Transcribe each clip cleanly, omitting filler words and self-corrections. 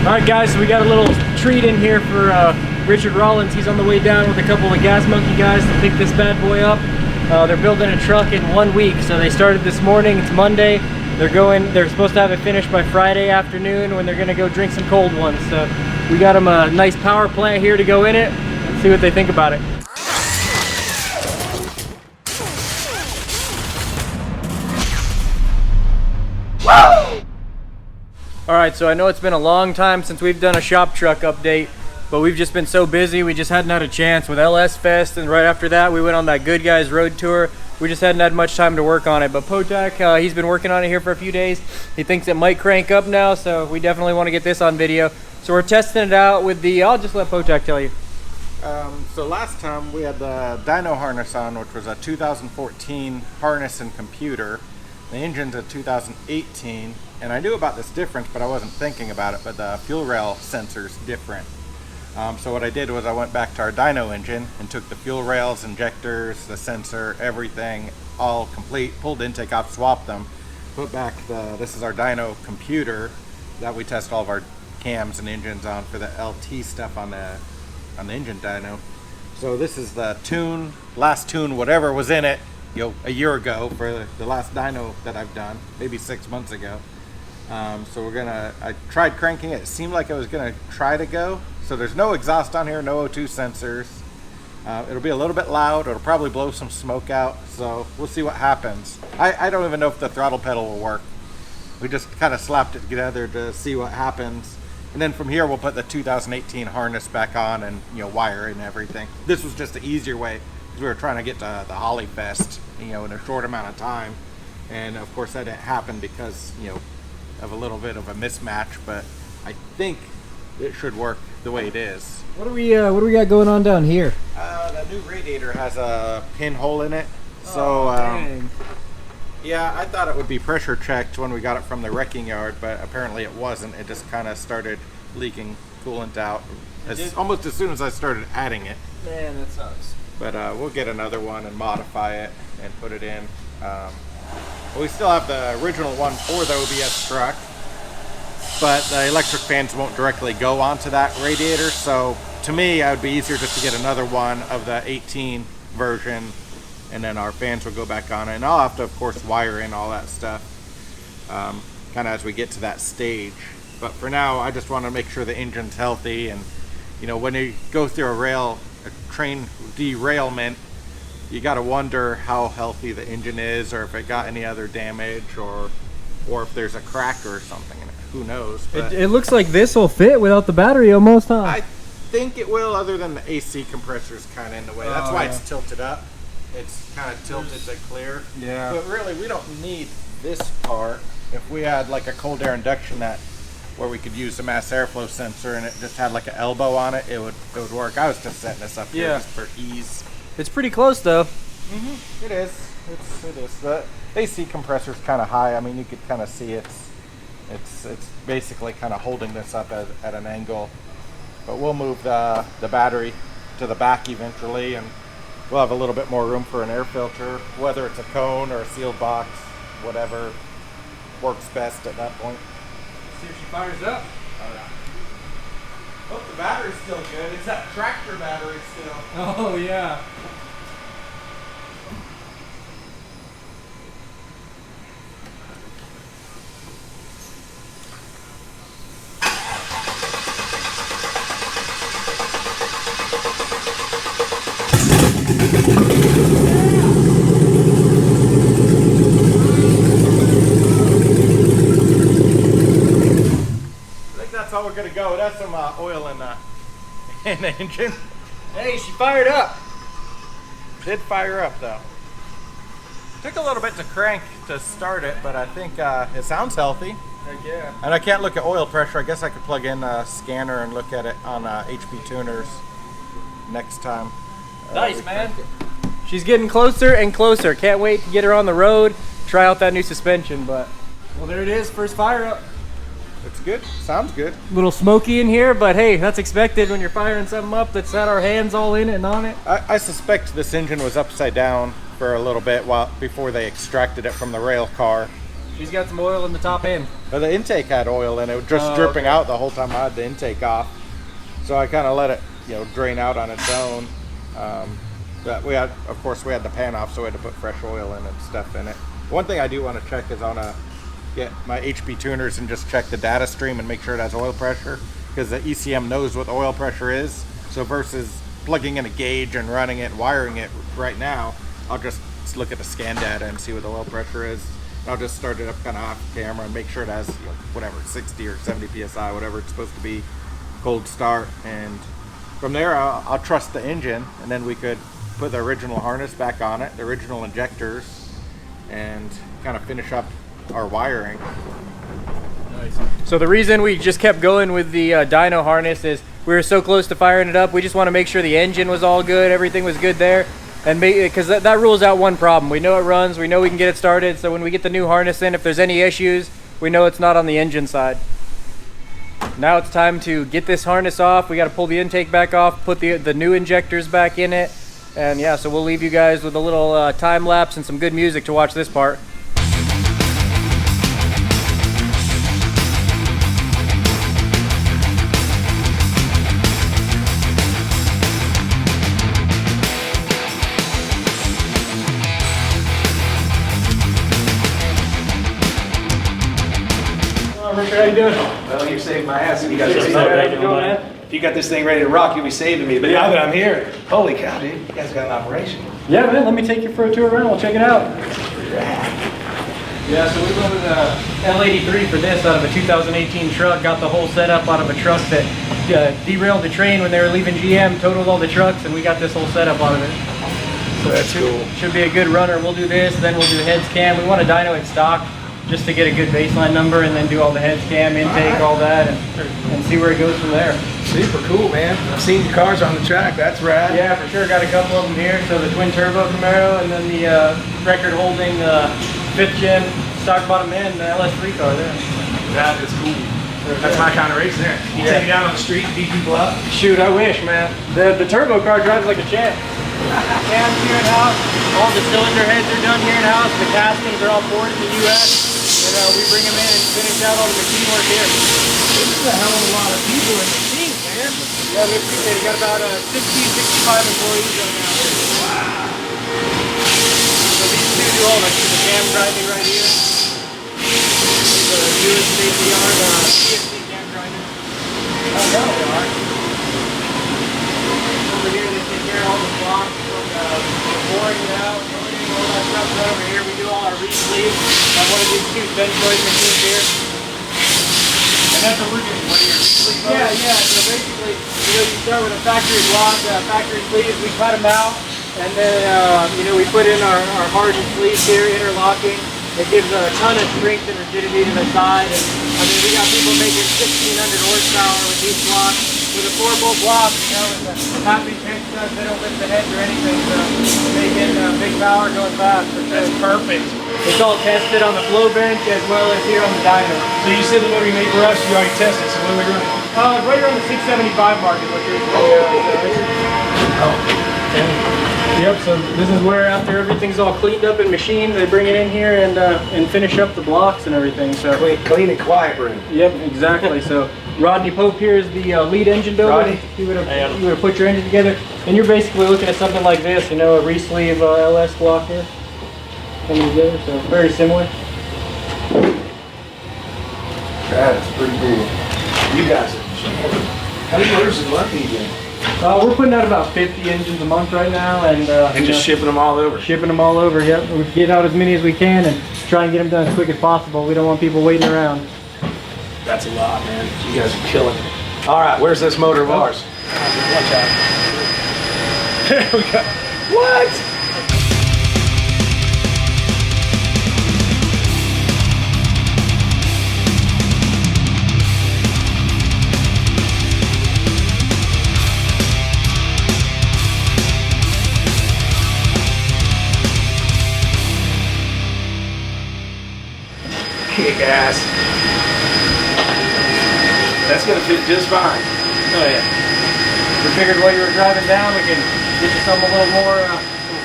Alright guys, so we got a little treat in here for Richard Rawlings. He's on the way down with a couple of Gas Monkey guys to pick this bad boy up. They're building a truck in 1 week, so they started this morning. It's Monday. They're supposed to have it finished by Friday afternoon when they're gonna go drink some cold ones. So we got them a nice power plant here to go in it. Let's see what they think about it. Alright, so I know it's been a long time since we've done a shop truck update, but we've just been so busy, we just hadn't had a chance with LS Fest, and right after that we went on that Good Guys road tour. We just hadn't had much time to work on it, but Potak, he's been working on it here for a few days. He thinks it might crank up now, so we definitely want to get this on video. So we're testing it out with the, I'll just let Potak tell you. So last time we had the dyno harness on, which was a 2014 harness and computer. The engine's a 2018, and I knew about this difference, but I wasn't thinking about it, but the fuel rail sensor's different. So what I did was I went back to our dyno engine and took the fuel rails, injectors, the sensor, everything, all complete, pulled the intake off, swapped them, put back this is our dyno computer that we test all of our cams and engines on for the LT stuff on the engine dyno. So this is the tune, last tune, whatever was in it, a year ago for the last dyno that I've done, maybe 6 months ago. So I tried cranking it. It seemed like it was gonna try to go. So there's no exhaust on here, no O2 sensors. It'll be a little bit loud. It'll probably blow some smoke out. So we'll see what happens. I don't even know if the throttle pedal will work. We just kind of slapped it together to see what happens. And then from here, we'll put the 2018 harness back on and wire and everything. This was just the easier way because we were trying to get to the Holly Fest, in a short amount of time. And of course that didn't happen because, of a little bit of a mismatch, but I think it should work the way it is. What do we got going on down here? The new radiator has a pinhole in it. So, yeah, I thought it would be pressure checked when we got it from the wrecking yard, but apparently it wasn't. It just kind of started leaking coolant out almost as soon as I started adding it. Man, that sucks. But we'll get another one and modify it and put it in. We still have the original one for the OBS truck, but the electric fans won't directly go onto that radiator. So to me, it would be easier just to get another one of the 18 version, and then our fans will go back on it. And I'll have to, of course, wire in all that stuff kind of as we get to that stage. But for now, I just want to make sure the engine's healthy. And when you go through a train derailment, you got to wonder how healthy the engine is, or if it got any other damage, or if there's a crack or something in it. Who knows? It looks like this will fit without the battery almost, huh? I think it will, other than the AC compressor's kind of in the way. That's why it's tilted up. It's kind of tilted to clear. Yeah. But really, we don't need this part. If we had like a cold air induction where we could use the mass airflow sensor and it just had like an elbow on it, it would work. I was just setting this up here just for ease. It's pretty close though. Mm-hmm. It is. It is. The AC compressor's kind of high. I mean, you could kind of see it's basically kind of holding this up at an angle. But we'll move the battery to the back eventually, and we'll have a little bit more room for an air filter, whether it's a cone or a sealed box, whatever works best at that point. See if she fires up. Oh, the battery's still good. It's that tractor battery still. Oh, yeah. That's how we're gonna go. It has some oil in the engine. Hey, she fired up. Did fire up though. Took a little bit to crank to start it, but I think it sounds healthy. Heck yeah. And I can't look at oil pressure. I guess I could plug in a scanner and look at it on HP tuners next time. Nice, man. She's getting closer and closer. Can't wait to get her on the road, try out that new suspension. But well, there it is, first fire up. It's good. Sounds good. A little smoky in here, but hey, that's expected when you're firing something up that's had our hands all in it and on it. I suspect this engine was upside down for a little bit before they extracted it from the rail car. She's got some oil in the top end. But the intake had oil in it, just dripping out the whole time I had the intake off. So I kind of let it, drain out on its own. But of course, we had the pan off, so we had to put fresh oil in and stuff in it. One thing I do want to check is I want to get my HP tuners and just check the data stream and make sure it has oil pressure, because the ECM knows what the oil pressure is. So versus plugging in a gauge and running it, wiring it right now, I'll just look at the scan data and see what the oil pressure is. I'll just start it up kind of off camera and make sure it has, whatever, 60 or 70 PSI, whatever it's supposed to be, cold start. And from there, I'll trust the engine, and then we could put the original harness back on it, the original injectors, and kind of finish up our wiring. Nice. So the reason we just kept going with the dyno harness is we were so close to firing it up. We just want to make sure the engine was all good, everything was good there, and because that rules out one problem. We know it runs, we know we can get it started, so when we get the new harness in, if there's any issues, we know it's not on the engine side. Now it's time to get this harness off. We got to pull the intake back off, put the new injectors back in it, and yeah, so we'll leave you guys with a little time lapse and some good music to watch this part. Richard, how you doing? Well, you're saving my ass. If you got this If you got this thing ready to rock, you'll be saving me. But now that I'm here, holy cow, dude, you guys got an operation. Yeah, man, let me take you for a tour around. We'll check it out. Yeah, so we went with a L83 for this out of a 2018 truck. Got the whole setup out of a truck that derailed the train when they were leaving GM, totaled all the trucks, and we got this whole setup out of it. So that's cool. Should be a good runner. We'll do this, then we'll do heads cam. We want a dyno in stock just to get a good baseline number, and then do all the heads cam, intake, all that, and see where it goes from there. Super cool, man. I've seen your cars on the track. That's rad. Yeah, for sure. Got a couple of them here. So the twin turbo Camaro, and then the record-holding 5th gen stock bottom end LS3 car there. That is cool. That's my kind of race there. You take it down on the street, beat people up. Shoot, I wish, man. The turbo car drives like a champ. Cams here in house. All the cylinder heads are done here in house. The castings are all poured in the U.S. And we bring them in and finish out all the machine work here. This is a hell of a lot of people in the team, man. Yeah, we got about 60, 65 employees right now. Wow. So these two do all the cam grinding right here. The newest state-of-the-art CFC cam grinder. Oh, no, they are. Over here they take care of all the blocks from boring it out, loading, all that stuff. Right over here we do all our resleeve on one of these two bench-joint machines here. And that's what we're doing. What are your sleeve Yeah. So basically, you start with a factory block, factory sleeves. We cut them out, and then we put in our hardened sleeves here, interlocking. It gives a ton of strength and rigidity to the side. And I mean, we got people making 1,600 horsepower with these blocks. With a 4-bolt block, with the half-inch head studs, they don't lift the heads or anything, so they get big power going fast. That's perfect. It's all tested on the flow bench as well as here on the dyno. So you said the motor you made for us, you already tested, so what are we running? Right around the 675 mark is what you're Yep, so this is where after everything's all cleaned up and machined, they bring it in here and finish up the blocks and everything. So Clean and quiet room. Yep, exactly. So Rodney Pope here is the lead engine builder. Rodney. He would have put your engine together, and you're basically looking at something like this, a Resleeve LS block here coming together. So very similar. That's pretty cool. You guys are how many motors a month are you doing? We're putting out about 50 engines a month right now, and just shipping them all over. Shipping them all over. Yep, we get out as many as we can and try and get them done as quick as possible. We don't want people waiting around. That's a lot, man. You guys are killing it. All right, where's this motor of ours? Watch out. There we go. What? Kick ass. That's gonna fit just fine. Oh yeah. We figured while you were driving down, we can get you something a little more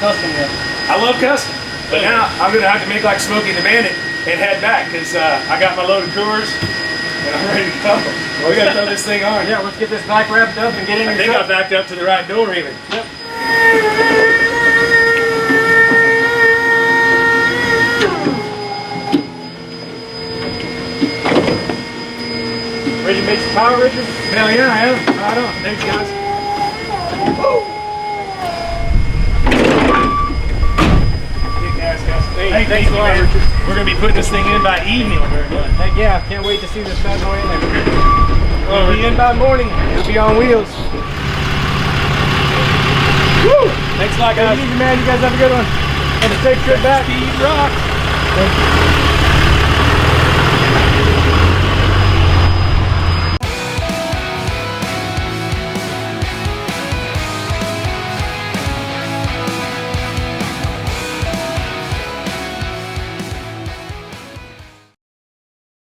custom here. I love custom, but now I'm gonna have to make like Smokey the Bandit and head back because I got my load of Coors and I'm ready to go. We gotta throw this thing on. Yeah, let's get this back wrapped up and get in I your think truck. I backed up to the right door even. Yep. Ready to make some power, Richard? Hell yeah, I am. Right on. Thanks, guys. Hey, thanks a lot, Richard. We're going to be putting this thing in by evening. Heck yeah, can't wait to see this bad boy in there. We'll be in by morning. It'll be on wheels. Woo! Thanks a lot, guys. Take it easy, man. You guys have a good one. And a safe trip back. Speed rock. Thank you.